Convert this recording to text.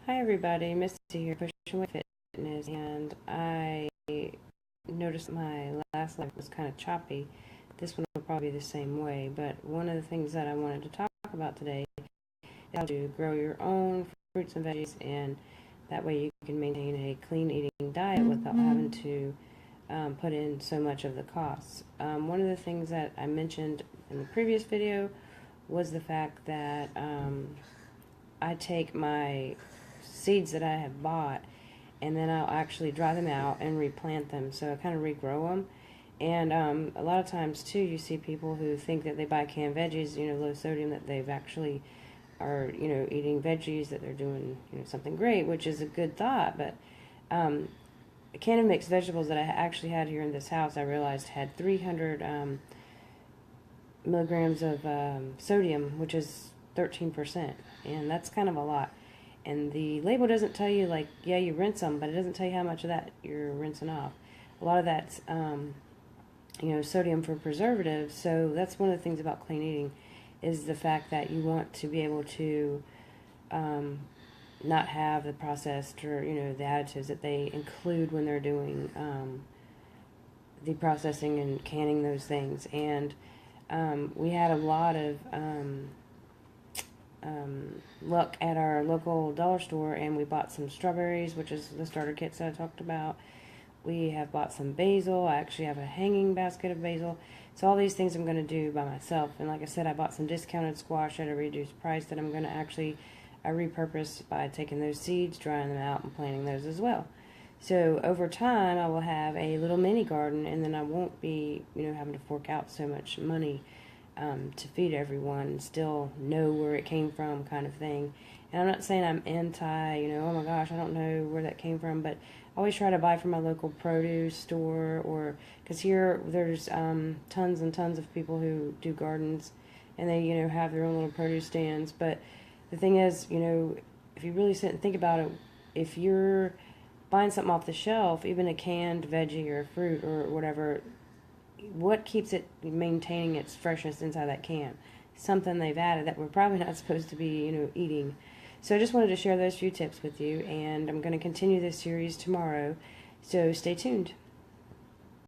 Hi everybody, Misty here, Pushing Weight Fitness, and I noticed my last life was kind of choppy. This one will probably be the same way, but one of the things that I wanted to talk about today is how to grow your own fruits and veggies, and that way you can maintain a clean eating diet without having to put in so much of the costs. One of the things that I mentioned in the previous video was the fact that I take my seeds that I have bought and then I'll actually dry them out and replant them. So I kind of regrow them. And a lot of times too, you see people who think that they buy canned veggies, low sodium, that they've actually are, eating veggies, that they're doing, something great, which is a good thought. But a can of mixed vegetables that I actually had here in this house, I realized had 300 milligrams of sodium, which is 13%, and that's kind of a lot. And the label doesn't tell you, like, yeah, you rinse them, but it doesn't tell you how much of that you're rinsing off. A lot of that's, sodium for preservatives. So that's one of the things about clean eating, is the fact that you want to be able to not have the processed or, the additives that they include when they're doing the processing and canning those things. And we had a lot of luck at our local dollar store, and we bought some strawberries, which is the starter kits that I talked about. We have bought some basil. I actually have a hanging basket of basil. So all these things I'm going to do by myself. And like I said, I bought some discounted squash at a reduced price that I'm going to actually repurpose by taking those seeds, drying them out, and planting those as well. So over time, I will have a little mini garden, and then I won't be, having to fork out so much money to feed everyone and still know where it came from, kind of thing. And I'm not saying I'm anti, oh my gosh, I don't know where that came from, but I always try to buy from my local produce store, or because here there's tons and tons of people who do gardens, and they, have their own little produce stands. But the thing is, if you really sit and think about it, if you're buying something off the shelf, even a canned veggie or fruit or whatever, what keeps it maintaining its freshness inside that can? Something they've added that we're probably not supposed to be, eating. So I just wanted to share those few tips with you, and I'm going to continue this series tomorrow, so stay tuned.